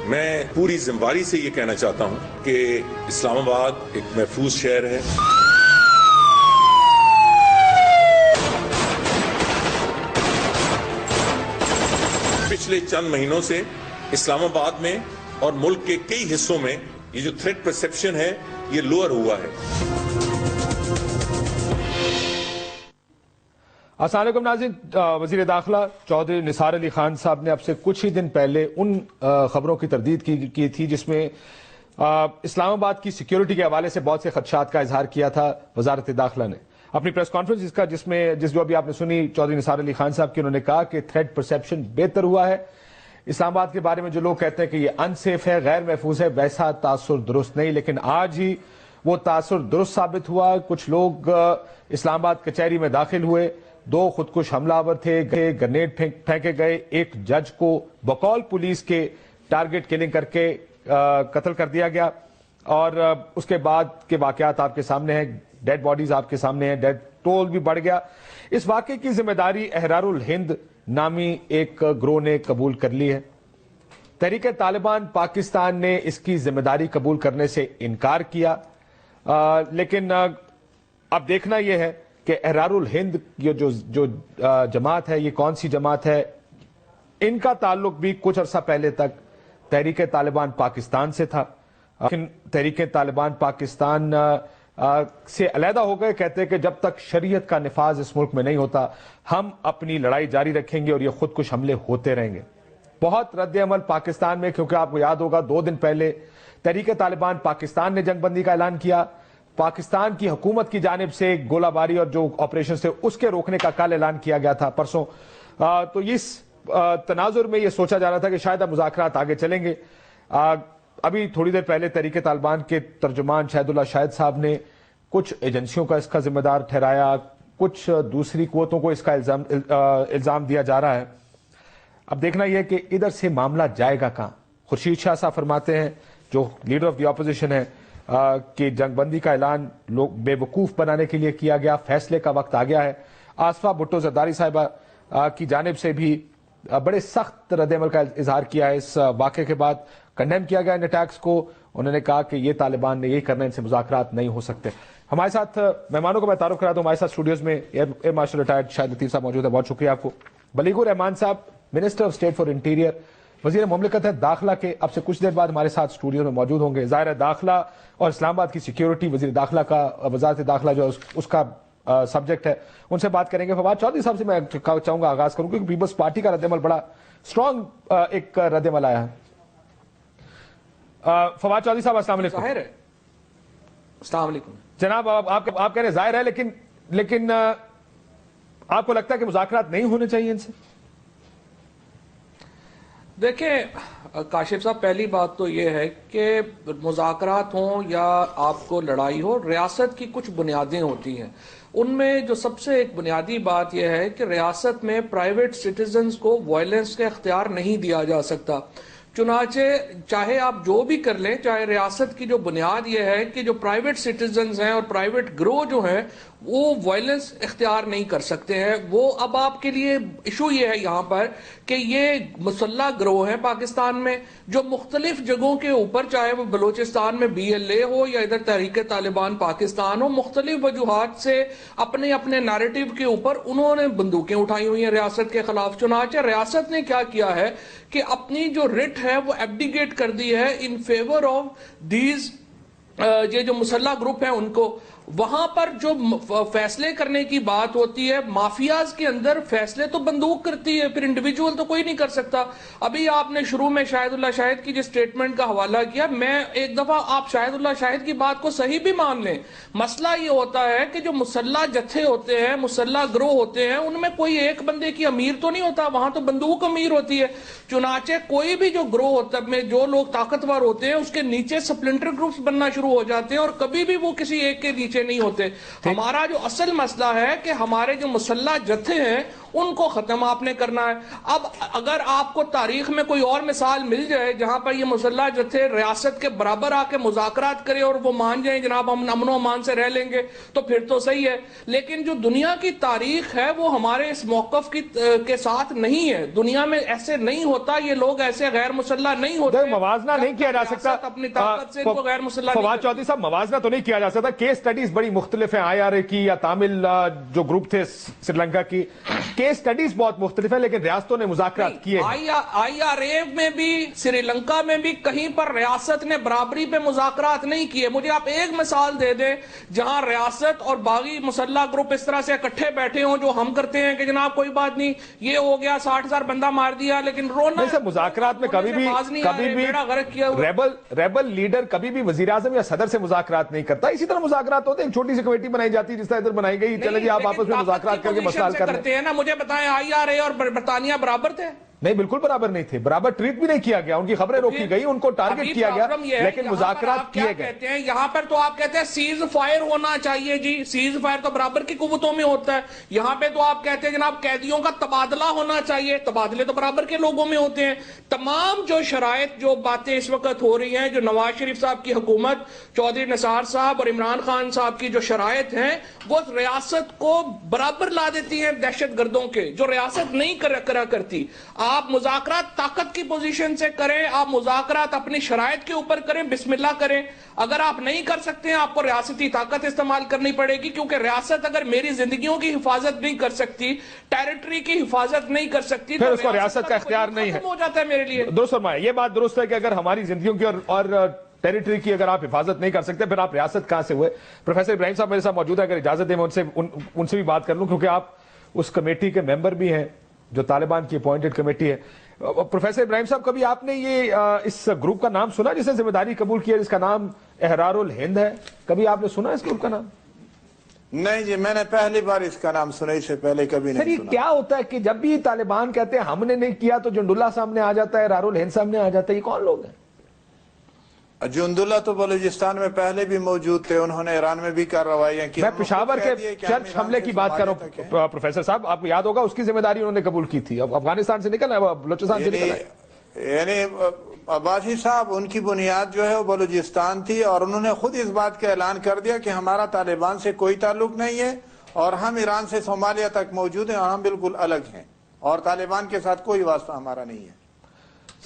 میں پوری ذمہ سے یہ کہنا چاہتا ہوں کہ اسلام آباد ایک محفوظ شہر ہے. پچھلے چند مہینوں سے اسلام آباد میں اور ملک کے کئی حصوں میں یہ جو تھریٹ پرسپشن ہے یہ لوئر ہوا ہے. السلام علیکم ناظرین. وزیر داخلہ چودھری نثار علی خان صاحب نے اب سے کچھ ہی دن پہلے ان خبروں کی تردید کی تھی جس میں اسلام آباد کی سیکیورٹی کے حوالے سے بہت سے خدشات کا اظہار کیا تھا. وزارت داخلہ نے اپنی پریس کانفرنس جس جو ابھی آپ نے سنی چودھری نثار علی خان صاحب کی، انہوں نے کہا کہ تھریٹ پرسپشن بہتر ہوا ہے. اسلام آباد کے بارے میں جو لوگ کہتے ہیں کہ یہ ان سیف ہے، غیر محفوظ ہے، ویسا تاثر درست نہیں، لیکن آج ہی وہ تاثر درست ثابت ہوا. کچھ لوگ اسلام آباد کچہری میں داخل ہوئے، 2 خودکش حملہ آور تھے، گرنیڈ پھینکے گئے، ایک جج کو بقول پولیس کے ٹارگٹ کلنگ کر کے قتل کر دیا گیا، اور اس کے بعد کے واقعات آپ کے سامنے ہیں، ڈیڈ باڈیز آپ کے سامنے ہیں، ڈیڈ ٹول بھی بڑھ گیا. اس واقعے کی ذمہ داری احرار الہند نامی ایک گروہ نے قبول کر لی ہے. تحریک طالبان پاکستان نے اس کی ذمہ داری قبول کرنے سے انکار کیا، لیکن اب دیکھنا یہ ہے کہ احرار الہند جو جماعت ہے یہ کون سی جماعت ہے. ان کا تعلق بھی کچھ عرصہ پہلے تک تحریک طالبان پاکستان سے تھا، لیکن تحریک طالبان پاکستان سے علیحدہ ہو گئے. کہتے ہیں کہ جب تک شریعت کا نفاذ اس ملک میں نہیں ہوتا ہم اپنی لڑائی جاری رکھیں گے اور یہ خودکش حملے ہوتے رہیں گے. بہت رد عمل پاکستان میں، کیونکہ آپ کو یاد ہوگا 2 دن پہلے تحریک طالبان پاکستان نے جنگ بندی کا اعلان کیا. پاکستان کی حکومت کی جانب سے گولہ باری اور جو آپریشن تھے اس کے روکنے کا کل اعلان کیا گیا تھا پرسوں. تو اس تناظر میں یہ سوچا جا رہا تھا کہ شاید اب مذاکرات آگے چلیں گے. ابھی تھوڑی دیر پہلے تحریک طالبان کے ترجمان شاہد اللہ شاہد صاحب نے کچھ ایجنسیوں کا اس کا ذمہ دار ٹھہرایا، کچھ دوسری قوتوں کو اس کا الزام دیا جا رہا ہے. اب دیکھنا یہ کہ ادھر سے معاملہ جائے گا کہاں. خورشید شاہ صاحب فرماتے ہیں جو لیڈر آف دی اپوزیشن ہے کہ جنگ بندی کا اعلان لوگ بے وقوف بنانے کے لیے کیا گیا، فیصلے کا وقت آ گیا ہے. آصفہ بھٹو زرداری صاحبہ کی جانب سے بھی بڑے سخت رد عمل کا اظہار کیا ہے اس واقعے کے بعد. کنڈیم کیا گیا ان اٹیکس کو. انہوں نے کہا کہ یہ طالبان نے یہ کرنا، ان سے مذاکرات نہیں ہو سکتے. ہمارے ساتھ مہمانوں کو میں تعارف کرا دوں. ہمارے ساتھ اسٹوڈیوز میں ایئر مارشل ریٹائرڈ شاہد لطیف صاحب موجود ہے. بہت شکریہ آپ کو. بلیغ الرحمان صاحب minister of state for interior, وزیر مملکت ہے داخلہ کے، اب سے کچھ دیر بعد ہمارے ساتھ اسٹوڈیو میں موجود ہوں گے. ظاہر ہے داخلہ اور اسلام آباد کی سیکیورٹی وزیر داخلہ کا، وزارت داخلہ جو اس کا سبجیکٹ ہے، ان سے بات کریں گے. فواد چودھری صاحب سے میں چاہوں گا آغاز کروں کیونکہ پیپلز پارٹی کا رد عمل بڑا اسٹرانگ ایک رد عمل آیا ہے. فواد چودھری صاحب السلام علیکم. ظاہر ہے. السلام علیکم جناب. آپ کہہ رہے ہیں ظاہر ہے، لیکن آپ کو لگتا ہے کہ مذاکرات نہیں ہونے چاہیے ان سے؟ دیکھیں کاشف صاحب، پہلی بات تو یہ ہے کہ مذاکرات ہوں یا آپ کو لڑائی ہو، ریاست کی کچھ بنیادیں ہوتی ہیں. ان میں جو سب سے ایک بنیادی بات یہ ہے کہ ریاست میں پرائیویٹ سٹیزنز کو وائلنس کا اختیار نہیں دیا جا سکتا. چنانچہ چاہے آپ جو بھی کر لیں، چاہے ریاست کی جو بنیاد یہ ہے کہ جو پرائیویٹ سٹیزنز ہیں اور پرائیویٹ گروہ جو ہیں وہ وائلنس اختیار نہیں کر سکتے ہیں. وہ اب آپ کے لیے ایشو یہ ہے یہاں پر کہ یہ مسلح گروہ ہیں پاکستان میں جو مختلف جگہوں کے اوپر، چاہے وہ بلوچستان میں BLA ہو یا ادھر تحریک طالبان پاکستان ہو، مختلف وجوہات سے اپنے اپنے نیریٹو کے اوپر انہوں نے بندوقیں اٹھائی ہوئی ہیں ریاست کے خلاف. چنانچہ ریاست نے کیا کیا ہے کہ اپنی جو رٹ ہے وہ ایبڈیکیٹ کر دی ہے ان فیور آف دیز یہ جو مسلح گروپ ہیں ان کو. وہاں پر جو فیصلے کرنے کی بات ہوتی ہے، مافیاز کے اندر فیصلے تو بندوق کرتی ہے، پھر انڈیویجول تو کوئی نہیں کر سکتا. ابھی آپ نے شروع میں شاہد اللہ شاہد کی جس سٹیٹمنٹ کا حوالہ کیا، میں ایک دفعہ آپ شاہد اللہ شاہد کی بات کو صحیح بھی مان لیں. مسئلہ یہ ہوتا ہے کہ جو مسلح جتھے ہوتے ہیں، مسلح گروہ ہوتے ہیں، ان میں کوئی ایک بندے کی امیر تو نہیں ہوتا، وہاں تو بندوق امیر ہوتی ہے. چنانچہ کوئی بھی جو گروہ ہوتا ہے، جو لوگ طاقتور ہوتے ہیں، اس کے نیچے سپلنٹر گروپس بننا شروع ہو جاتے ہیں اور کبھی بھی وہ کسی ایک کے نیچے نہیں ہوتے. ہمارا جو اصل مسئلہ ہے کہ ہمارے جو مسلح جتھے ہیں ان کو ختم آپ نے کرنا ہے. اب اگر آپ کو تاریخ میں کوئی اور مثال مل جائے جہاں پر یہ مسلح جتھے ریاست کے برابر آ کے مذاکرات کرے اور وہ مان جائیں جناب ہم امن و امان سے رہ لیں گے تو پھر تو صحیح ہے. لیکن جو دنیا کی تاریخ ہے وہ ہمارے اس موقف کے ساتھ نہیں ہے. دنیا میں ایسے نہیں ہوتا, یہ لوگ ایسے غیر مسلح نہیں ہوتے. موازنہ نہیں کیا جا سکتا اپنی طاقت سے ان کو غیر مسلح. فواد چودھری صاحب, موازنہ تو نہیں کیا جا سکتا. کیس سٹڈیز بڑی مختلف ہیں. آئی آر اے کی یا تامل جو گروپ تھے سری لنکا کی, کیس سٹڈیز بہت مختلف ہیں, لیکن ریاستوں نے مذاکرات کیے. آئی آر اے میں بھی سری لنکا میں بھی کہیں پر ریاست نے برابری پہ مذاکرات نہیں کیے. مجھے آپ ایک مثال دے دیں جہاں ریاست اور باغی مسلح گروپ اس طرح سے اکٹھے بیٹھے ہوں جو ہم کرتے ہیں کہ جناب کوئی بات نہیں, یہ ہو گیا 60,000 بندہ مار دیا, لیکن رونا مذاکرات میں کبھی بھی ریبل لیڈر کبھی بھی وزیر اعظم یا صدر سے مذاکرات نہیں کرتا. اسی طرح مذاکرات ہوتے ہیں, ایک چھوٹی سی کمیٹی بنائی جاتی ہے جس طرح ادھر بنائی گئی, چلے جی آپ آپس میں مذاکرات کر کے مسائل کرتے ہیں نا. مجھے بتائیں آئی آر اے اور برطانیہ برابر تھے؟ نہیں, بالکل برابر نہیں تھے. برابر ٹریٹ بھی نہیں کیا گیا, ان کی خبریں روکی گئی, ان کو ٹارگٹ کیا گیا, لیکن مذاکرات کیے گئے. یہاں پر تو آپ کہتے ہیں سیز فائر ہونا چاہیے. جی سیز فائر تو برابر کی قوتوں میں ہوتا ہے. یہاں پہ تو آپ کہتے ہیں جناب قیدیوں کا تبادلہ ہونا چاہیے. تبادلے تو برابر کے لوگوں میں ہوتے ہیں. تمام جو شرائط, جو باتیں اس وقت ہو رہی ہیں, جو نواز شریف صاحب کی حکومت, چودھری نثار صاحب اور عمران خان صاحب کی جو شرائط ہیں, وہ ریاست کو برابر لا دیتی ہیں دہشت گردوں کے, جو ریاست نہیں کرا کرتی. آپ مذاکرات طاقت کی پوزیشن سے کریں, آپ مذاکرات اپنی شرائط کے اوپر کریں, بسم اللہ کریں. اگر آپ نہیں کر سکتے ہیں آپ کو ریاستی طاقت استعمال کرنی پڑے گی, کیونکہ ریاست اگر میری زندگیوں کی حفاظت نہیں کر سکتی, ٹیریٹری کی حفاظت نہیں کر سکتی, پھر اس کو ریاست کا اختیار نہیں ہے. ہو جاتا ہے میرے لیے. درست فرمایا, یہ بات درست ہے کہ اگر ہماری زندگیوں کی اور ٹیریٹری کی اگر آپ حفاظت نہیں کر سکتے پھر آپ ریاست کہاں سے ہوئے. پروفیسر ابراہیم صاحب میرے ساتھ موجود ہے, اگر اجازت دیں میں ان سے بھی بات کر لوں, کیونکہ آپ اس کمیٹی کے ممبر بھی ہیں جو طالبان کی اپوائنٹڈ کمیٹی ہے. پروفیسر ابراہیم صاحب, کبھی آپ نے یہ اس گروپ کا نام سنا جس نے ذمہ داری قبول کی ہے, جس کا نام احرار الہند ہے؟ کبھی آپ نے سنا اس گروپ کا نام؟ نہیں جی, میں نے پہلی بار اس کا نام سنا, اس سے پہلے کبھی نہیں سنا. سر یہ کیا ہوتا ہے کہ جب بھی طالبان کہتے ہیں ہم نے نہیں کیا تو جندولہ سامنے آ جاتا ہے, احرار الہند سامنے آ جاتا ہے؟ یہ کون لوگ ہیں؟ جندولہ تو بلوچستان میں پہلے بھی موجود تھے, انہوں نے ایران میں بھی کارروائیاں کی. میں پشاور کے چرچ حملے کی بات کر رہا ہوں پروفیسر صاحب, آپ کو یاد ہوگا اس کی ذمہ داری انہوں نے قبول کی تھی. اب افغانستان سے نکلنا ہے, بلوچستان سے نکلنا ہے. یعنی عباسی صاحب, ان کی بنیاد جو ہے وہ بلوچستان تھی, اور انہوں نے خود اس بات کا اعلان کر دیا کہ ہمارا طالبان سے کوئی تعلق نہیں ہے, اور ہم ایران سے صومالیہ تک موجود ہیں, اور ہم بالکل الگ ہیں, اور طالبان کے ساتھ کوئی واسطہ ہمارا نہیں ہے.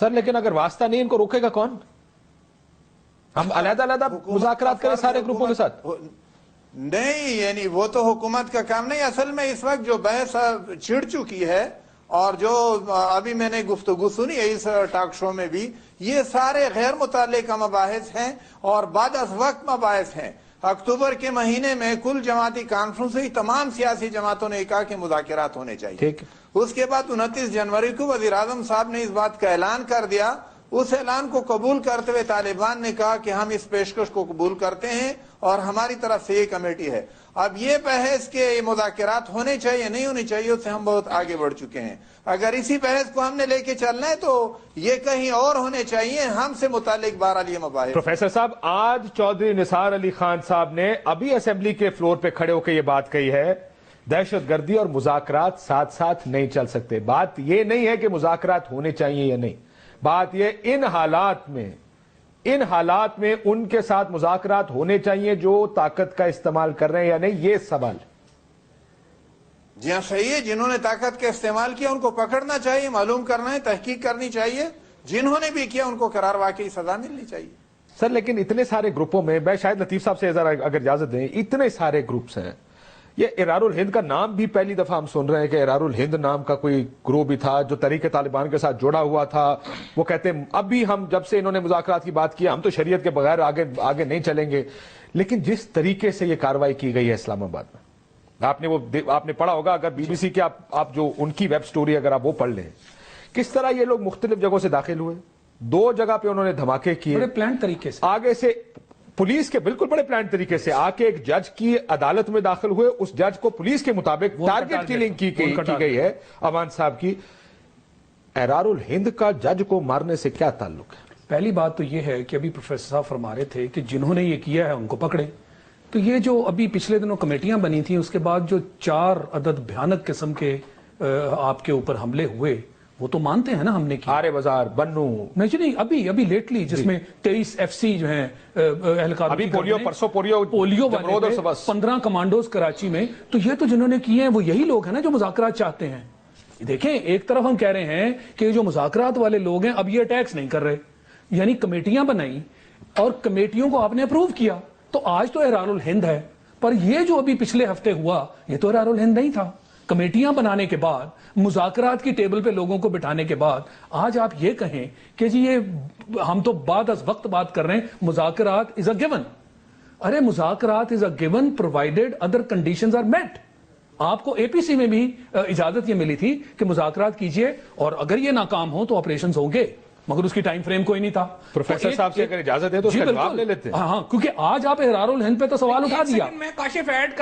سر لیکن اگر واسطہ نہیں, ان کو روکے گا کون؟ ہم علیحدہ علیحدہ مذاکرات کریں سارے گروپوں کے ساتھ؟ نہیں, یعنی وہ تو حکومت کا کام نہیں. اصل میں اس وقت جو بحث چھڑ چکی ہے, اور جو ابھی میں نے گفتگو سنی ہے اس ٹاک شو میں بھی, یہ سارے غیر متعلقہ مباحث ہیں اور بعد از وقت مباحث ہیں. اکتوبر کے مہینے میں کل جماعتی کانفرنس ہوئی, تمام سیاسی جماعتوں نے کہا کہ مذاکرات ہونے چاہیے. اس کے بعد 29 جنوری کو وزیر اعظم صاحب نے اس بات کا اعلان کر دیا. اس اعلان کو قبول کرتے ہوئے طالبان نے کہا کہ ہم اس پیشکش کو قبول کرتے ہیں اور ہماری طرف سے یہ کمیٹی ہے. اب یہ بحث کے مذاکرات ہونے چاہیے نہیں ہونے چاہیے, اس سے ہم بہت آگے بڑھ چکے ہیں. اگر اسی بحث کو ہم نے لے کے چلنا ہے تو یہ کہیں اور ہونے چاہیے, ہم سے متعلق بہرحال یہ مباحث. پروفیسر صاحب, آج چودھری نثار علی خان صاحب نے ابھی اسمبلی کے فلور پہ کھڑے ہو کے یہ بات کہی ہے, دہشت گردی اور مذاکرات ساتھ ساتھ نہیں چل سکتے. بات یہ نہیں ہے کہ مذاکرات ہونے چاہیے یا نہیں, بات یہ ان حالات میں ان کے ساتھ مذاکرات ہونے چاہیے جو طاقت کا استعمال کر رہے ہیں یا نہیں, یہ سوال. جی ہاں صحیح ہے, جنہوں نے طاقت کا استعمال کیا ان کو پکڑنا چاہیے, معلوم کرنا ہے, تحقیق کرنی چاہیے. جنہوں نے بھی کیا ان کو قرار واقعی سزا ملنی چاہیے. سر لیکن اتنے سارے گروپوں میں, میں شاید لطیف صاحب سے اگر اجازت دیں, اتنے سارے گروپس ہیں. یہ احرار الہند کا نام بھی پہلی دفعہ ہم سن رہے ہیں کہ احرار الہند نام کا کوئی گروہ بھی تھا جو تحریک طالبان کے ساتھ جڑا ہوا تھا. وہ کہتے ہیں اب بھی ہم, جب سے انہوں نے مذاکرات کی بات کی, ہم تو شریعت کے بغیر آگے نہیں چلیں گے. لیکن جس طریقے سے یہ کارروائی کی گئی ہے اسلام آباد میں, آپ نے پڑھا ہوگا, اگر بی بی سی کی آپ جو ان کی ویب سٹوری اگر آپ وہ پڑھ لیں, کس طرح یہ لوگ مختلف جگہوں سے داخل ہوئے, 2 جگہ پہ انہوں نے دھماکے کیے بڑے پلان طریقے سے, آگے سے پولیس کے بالکل بڑے پلان طریقے سے آ کے ایک جج کی عدالت میں داخل ہوئے. اس جج کو پولیس کے مطابق ٹارگٹ کلنگ کی گئی ہے امان صاحب کی. احرار الہند کا جج کو مارنے سے کیا تعلق ہے؟ پہلی بات تو یہ ہے کہ ابھی پروفیسر صاحب فرما رہے تھے کہ جنہوں نے یہ کیا ہے ان کو پکڑے. تو یہ جو ابھی پچھلے دنوں کمیٹیاں بنی تھیں, اس کے بعد جو 4 عدد بھیانک قسم کے آپ کے اوپر حملے ہوئے وہ تو مانتے ہیں نا ہم نے کی. آرے بازار بنو نہیں ابھی لیٹلی جس میں 23 FC جو ہیں اہلکار, ابھی پولیو والے 15 کمانڈوز کراچی میں, تو یہ تو جنہوں نے کیے ہیں وہ یہی لوگ ہیں نا جو مذاکرات چاہتے ہیں. دیکھیں ایک طرف ہم کہہ رہے ہیں کہ جو مذاکرات والے لوگ ہیں اب یہ اٹیکس نہیں کر رہے, یعنی کمیٹیاں بنائی اور کمیٹیوں کو آپ نے اپروو کیا, تو آج تو احرار الہند ہے, پر یہ جو ابھی پچھلے ہفتے ہوا یہ تو احرار الہند نہیں تھا. کمیٹیاں بنانے کے بعد, مذاکرات کی ٹیبل پہ لوگوں کو بٹھانے کے بعد آج آپ یہ کہیں کہ جی یہ ہم تو بعد از وقت بات کر رہے ہیں, مذاکرات از اے گیون. ارے مذاکرات is a given provided other conditions are met. آپ کو APC میں بھی اجازت یہ ملی تھی کہ مذاکرات کیجئے اور اگر یہ ناکام ہو تو آپریشنز ہوں گے, مگر اس کی ٹائم فریم کوئی نہیں تھا. پروفیسر صاحب سے اگر اجازت ہے تو اس کا جواب لے لیتے ہیں. ہاں کیونکہ آج آپ احرار الہند پہ تو سوال اٹھا دیا,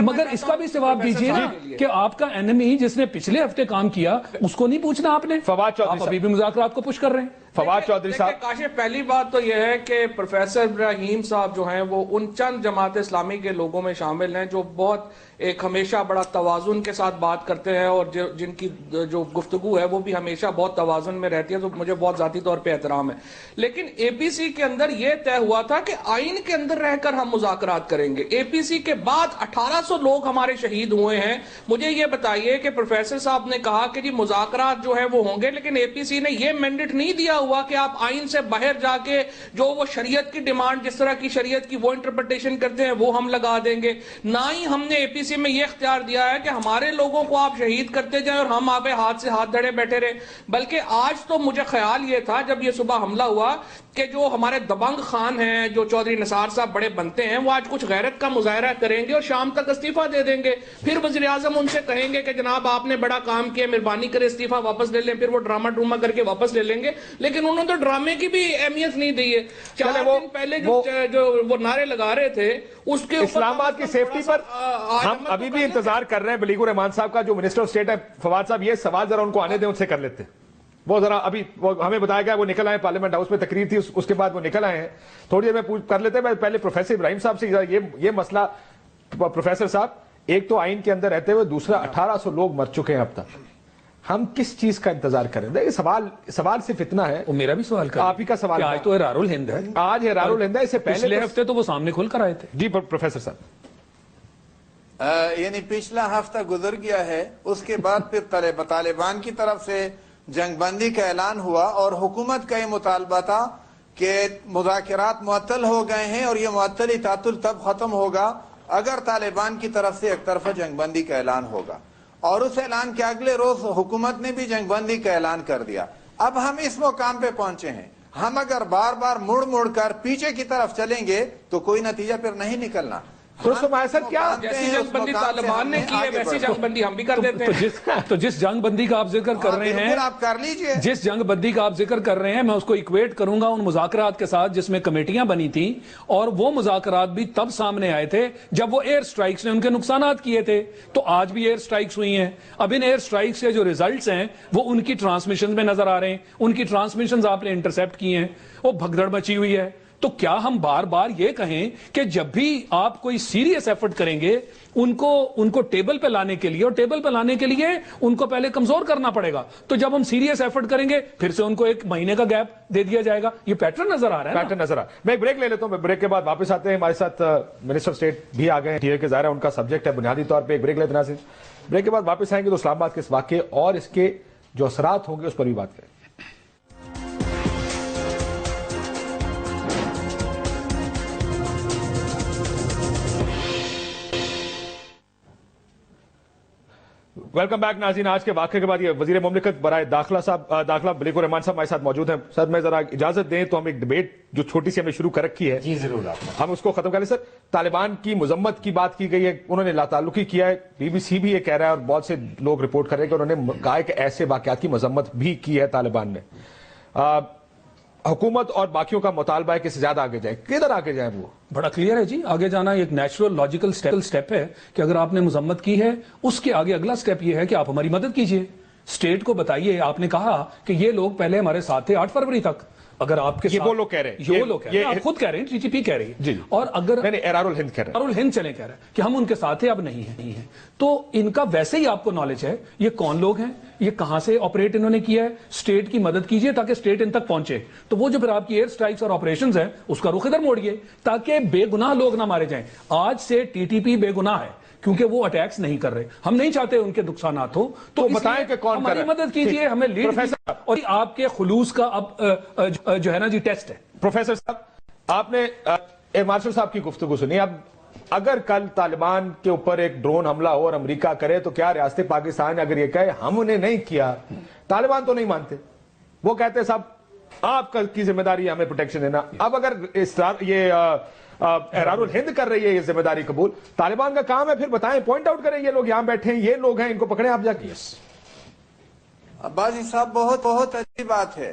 مگر اس کا بھی جواب دیجیے نا کہ آپ کا اینمی جس نے پچھلے ہفتے کام کیا اس کو نہیں پوچھنا آپ نے. فواد چودھری ابھی بھی مذاکرات کو پش کر رہے ہیں. فواد چودھری صاحب, کاشف پہلی بات تو یہ ہے کہ پروفیسر ابراہیم صاحب جو ہیں وہ ان چند جماعت اسلامی کے لوگوں میں شامل ہیں جو بہت ایک ہمیشہ بڑا توازن کے ساتھ بات کرتے ہیں اور جن کی جو گفتگو ہے وہ بھی ہمیشہ بہت توازن میں رہتی ہے, تو مجھے بہت ذاتی طور پہ احترام ہے. لیکن APC کے اندر یہ طے ہوا تھا کہ آئین کے اندر رہ کر ہم مذاکرات کریں گے. APC کے بعد 1800 لوگ ہمارے شہید ہوئے ہیں. مجھے یہ بتائیے کہ پروفیسر صاحب نے کہا کہ جی مذاکرات جو ہے وہ ہوں گے, لیکن APC نے یہ مینڈیٹ نہیں دیا ہوا کہ آپ آئین سے باہر جا کے جو وہ شریعت کی ڈیمانڈ, جس طرح کی شریعت کی وہ انٹرپریٹیشن کرتے ہیں وہ ہم لگا دیں گے. نہ ہی ہم نے APC میں یہ اختیار دیا ہے کہ ہمارے لوگوں کو آپ شہید کرتے جائیں اور ہم آپ ہاتھ سے ہاتھ دھڑے بیٹھے رہے. بلکہ آج تو مجھے خیال یہ تھا جب یہ صبح حملہ ہوا کہ جو ہمارے دبنگ خان ہیں, جو چودھری نثار صاحب بڑے بنتے ہیں, وہ آج کچھ غیرت کا مظاہرہ کریں گے اور شام تک استعفیٰ دے دیں گے. پھر وزیر اعظم ان سے کہیں گے کہ جناب آپ نے بڑا کام کیا, مہربانی کرے استعفیٰ واپس لے لیں. پھر وہ ڈرامہ کر کے واپس لے لیں گے. لیکن انہوں نے تو ڈرامے کی بھی اہمیت نہیں دی ہے. 4 دن پہلے جو وہ نعرے لگا رہے تھے اس کے اسلام آباد کی سیفٹی پر ہم ابھی بھی انتظار کر رہے ہیں. بلیغ الرحمان صاحب کا جو منسٹر آف اسٹیٹ ہے, فواد صاحب, یہ سوال ذرا ان کو آنے دیں, ان سے کر لیتے ہیں. وہ ذرا ابھی ہمیں بتایا گیا وہ نکل آئے, پارلیمنٹ ہاؤس میں تقریر تھی, اس کے بعد وہ نکل آئے ہیں. تھوڑی دیر میں کر لیتے ہیں. پہلے پروفیسر ابراہیم صاحب سے یہ مسئلہ, پروفیسر صاحب, ایک تو آئین کے اندر رہتے ہوئے, دوسرا 1800 لوگ مر چکے ہیں اب تک, ہم کس چیز کا انتظار کریں؟ دیکھیں سوال صرف اتنا ہے. وہ میرا بھی سوال کر, آپ ہی کا سوال, آج تو احرار الہند ہے, آج احرار الہند ہے, اس سے پچھلے ہفتے تو وہ سامنے کھل کر آئے تھے. جی پروفیسر صاحب, یعنی پچھلا ہفتہ گزر گیا ہے, اس کے بعد پھر طالبان کی طرف سے جنگ بندی کا اعلان ہوا اور حکومت کا یہ مطالبہ تھا کہ مذاکرات معطل ہو گئے ہیں اور یہ معطلی تعطل تب ختم ہوگا اگر طالبان کی طرف سے ایک طرفہ جنگ بندی کا اعلان ہوگا. اور اس اعلان کے اگلے روز حکومت نے بھی جنگ بندی کا اعلان کر دیا. اب ہم اس مقام پہ پہنچے ہیں, ہم اگر بار بار مڑ کر پیچھے کی طرف چلیں گے تو کوئی نتیجہ پھر نہیں نکلنا. جیسی جنگ بندی طالبان نے کی ہے ویسی جنگ بندی ہم بھی کر دیتے ہیں. تو جس جنگ بندی کا آپ ذکر کر رہے ہیں, آپ کر لیجئے, جس جنگ بندی کا آپ ذکر کر رہے ہیں, میں اس کو ایکویٹ کروں گا ان مذاکرات کے ساتھ جس میں کمیٹیاں بنی تھیں, اور وہ مذاکرات بھی تب سامنے آئے تھے جب وہ ایئر سٹرائکس نے ان کے نقصانات کیے تھے. تو آج بھی ایئر سٹرائکس ہوئی ہیں. اب ان ایئر سٹرائکس کے جو ریزلٹس ہیں وہ ان کی ٹرانسمیشن میں نظر آ رہے ہیں. ان کی ٹرانسمیشنز آپ نے انٹرسپٹ کی ہیں, وہ بھگدڑ مچی ہوئی ہے. تو کیا ہم بار بار یہ کہیں کہ جب بھی آپ کوئی سیریس ایفرٹ کریں گے ان کو ٹیبل پہ لانے کے لیے, اور ٹیبل پہ لانے کے لیے ان کو پہلے کمزور کرنا پڑے گا, تو جب ہم سیریس ایفرٹ کریں گے پھر سے ان کو 1 مہینے کا گیپ دے دیا جائے گا. یہ پیٹرن نظر آ رہا ہے, پیٹرن نظر آ رہا ہے. میں ایک بریک لے لیتا ہوں, بریک کے بعد واپس آتے ہیں. ہمارے ساتھ منسٹر اسٹیٹ بھی آ گئے ہیں, کہ ظاہر ہے ان کا سبجیکٹ ہے بنیادی طور پہ. ایک بریک لیتے ہیں, بریک کے بعد واپس آئیں گے تو اسلام آباد کے اس واقعے اور اس کے جو اثرات ہوں گے اس پر بھی بات کریں. ویلکم بیک ناظرین. آج کے واقعے کے بعد یہ وزیر مملکت برائے داخلہ بلیغ الرحمان صاحب ہمارے ساتھ موجود ہیں. سر میں ذرا اجازت دیں تو ہم ایک ڈبیٹ جو چھوٹی سی ہم نے شروع کر رکھی ہے, جی ضرور, ہم اس کو ختم کر لیں. سر, طالبان کی مذمت کی بات کی گئی ہے, انہوں نے لا تعلقی کیا ہے, BBC بھی یہ کہہ رہا ہے اور بہت سے لوگ رپورٹ کر رہے ہیں کہ انہوں نے کہا کہ ایسے واقعات کی مذمت بھی کی ہے طالبان نے. حکومت اور باقیوں کا مطالبہ ہے کہ سے زیادہ آگے جائیں. کدھر آگے جائیں؟ وہ بڑا کلیئر ہے جی, آگے جانا ایک نیچرل لاجیکل سٹیپ ہے کہ اگر آپ نے مذمت کی ہے اس کے آگے اگلا سٹیپ یہ ہے کہ آپ ہماری مدد کیجئے. اسٹیٹ کو بتائیے. آپ نے کہا کہ یہ لوگ پہلے ہمارے ساتھ تھے 8 فروری تک. اگر آپ کے یہ وہ لوگ کہہ رہے ہیں, یہ وہ لوگ کہہ رہے ہیں, آپ خود کہہ رہے ہیں, ٹی ٹی پی کہہ رہی ہے. اور اگر ایرار الہند کہہ رہے ہیں, ایرار الہند چلیں کہہ رہے ہیں کہ ہم ان کے ساتھ ہیں, اب نہیں ہیں. تو ان کا ویسے ہی آپ کو نالج ہے یہ کون لوگ ہیں, یہ کہاں سے آپریٹ انہوں نے کیا ہے. اسٹیٹ کی مدد کیجئے تاکہ اسٹیٹ ان تک پہنچے. تو وہ جو پھر آپ کی ایئر سٹرائکس اور آپریشنز ہیں اس کا رخ ادھر موڑیے تاکہ بے گناہ لوگ نہ مارے جائیں. آج سے ٹی ٹی پی بے گناہ ہے کیونکہ وہ اٹیکس نہیں کر رہے. ہم نہیں چاہتے ان کے نقصانات ہو, تو بتائیں کہ کون کر رہا ہے. ہماری مدد کیجئے, ہمیں لیڈ کیجئے, اور آپ کے خلوص کا اب جو ہے نا جی ٹیسٹ ہے. پروفیسر صاحب, آپ نے ایئر مارشل صاحب کی گفتگو سنی. اب اگر کل طالبان کے اوپر ایک ڈرون حملہ ہو اور امریکہ کرے تو کیا ریاست پاکستان اگر یہ کہے ہم انہیں نہیں کیا, طالبان تو نہیں مانتے, وہ کہتے صاحب آپ کی ذمہ داری ہے ہمیں پروٹیکشن دینا. اب اگر یہ ایرار الہند کر رہی ہے یہ ذمہ داری قبول, طالبان کا کام ہے پھر بتائیں, پوائنٹ آؤٹ کریں یہ لوگ یہاں بیٹھے ہیں, یہ لوگ ہیں, ان کو پکڑیں آپ جا کے. عباسی صاحب بہت اچھی بات ہے.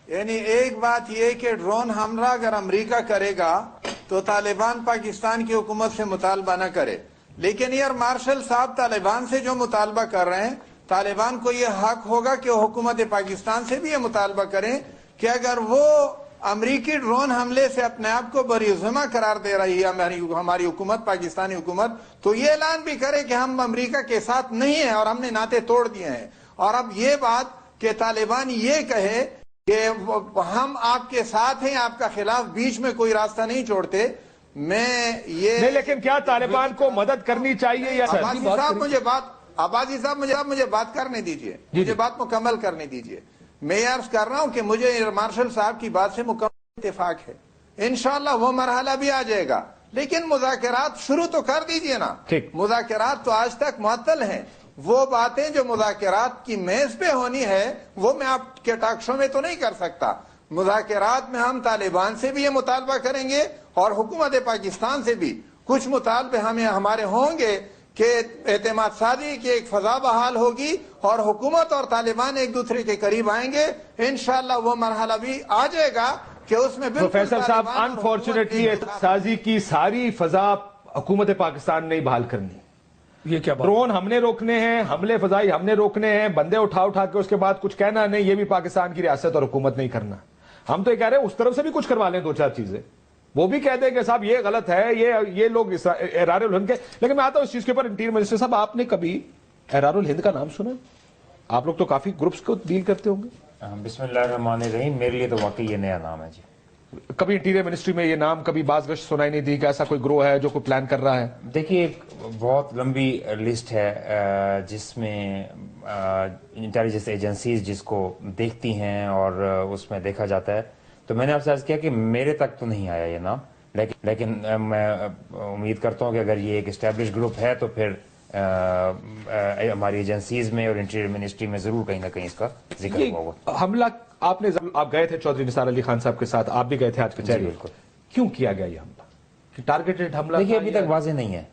یعنی ایک بات یہ کہ ڈرون حملہ اگر امریکہ کرے گا تو طالبان پاکستان کی حکومت سے مطالبہ نہ کرے. لیکن ایئر مارشل صاحب طالبان سے جو مطالبہ کر رہے ہیں, طالبان کو یہ حق ہوگا کہ وہ حکومت پاکستان سے بھی یہ مطالبہ کریں کہ اگر وہ امریکی ڈرون حملے سے اپنے آپ کو بری ذمہ قرار دے رہی ہے ہماری حکومت, پاکستانی حکومت, تو یہ اعلان بھی کرے کہ ہم امریکہ کے ساتھ نہیں ہیں اور ہم نے ناطے توڑ دیے ہیں. اور اب یہ بات کہ طالبان یہ کہے کہ ہم آپ کے ساتھ ہیں, آپ کا خلاف, بیچ میں کوئی راستہ نہیں چھوڑتے, میں یہ نہیں, لیکن کیا طالبان کو مدد کرنی چاہیے یا عباسی صاحب مجھے بات کرنے دیجئے, مجھے بات مکمل کرنے دیجئے. میں عرض کر رہا ہوں کہ مجھے ایئر مارشل صاحب کی بات سے مکمل اتفاق ہے. انشاءاللہ وہ مرحلہ بھی آ جائے گا, لیکن مذاکرات شروع تو کر دیجئے نا. مذاکرات تو آج تک معطل ہیں. وہ باتیں جو مذاکرات کی میز پہ ہونی ہے وہ میں آپ کے ٹاک شو میں تو نہیں کر سکتا. مذاکرات میں ہم طالبان سے بھی یہ مطالبہ کریں گے اور حکومت پاکستان سے بھی کچھ مطالبے ہمارے ہوں گے کہ اعتماد سازی کی ایک فضا بحال ہوگی اور حکومت اور طالبان ایک دوسرے کے قریب آئیں گے. انشاءاللہ وہ مرحلہ بھی آ جائے گا کہ اس میں پروفیسر صاحب انفارچونیٹلی سازی کی ساری فضا حکومت پاکستان نہیں بحال کرنی. یہ کیا ڈرون ہم نے روکنے ہیں, حملے فضائی ہم نے روکنے ہیں, بندے اٹھا کے اس کے بعد کچھ کہنا نہیں, یہ بھی پاکستان کی ریاست اور حکومت نہیں کرنا. ہم تو یہ کہہ رہے ہیں اس طرف سے بھی کچھ کروا لیں, 2-4 چیزیں, وہ بھی کہہ دیں کہ صاحب یہ غلط ہے, یہ لوگ ایرار الہند کے. لیکن میں آتا ہوں اس چیز کے اوپر, انٹیریئر منسٹر صاحب آپ نے کبھی ایرار الہند کا نام سنا؟ آپ لوگ تو کافی گروپس کو ڈیل کرتے ہوں گے. بسم اللہ الرحمن الرحیم, میرے لیے تو واقعی یہ نیا نام ہے جی. کبھی انٹیریئر منسٹری میں یہ نام کبھی باز گشت سنائی نہیں دی کہ ایسا کوئی گروہ ہے جو کوئی پلان کر رہا ہے؟ دیکھیے ایک بہت لمبی لسٹ ہے جس میں انٹیلیجنس ایجنسیز جس کو دیکھتی ہیں اور اس میں دیکھا جاتا ہے. تو میں نے آپ سے عرض کیا کہ میرے تک تو نہیں آیا یہ نام, لیکن میں امید کرتا ہوں کہ اگر یہ ایک اسٹیبلش گروپ ہے تو پھر ہماری ایجنسیز میں اور انٹیریئر منسٹری میں ضرور کہیں نہ کہیں اس کا ذکر ہوگا. حملہ آپ گئے تھے چودھری نثار علی خان صاحب کے ساتھ, آپ بھی گئے تھے آج کچہری. بالکل. کیوں کیا گیا یہ حملہ؟ کہ ٹارگیٹڈ حملہ؟ دیکھیے ابھی تک واضح نہیں ہے.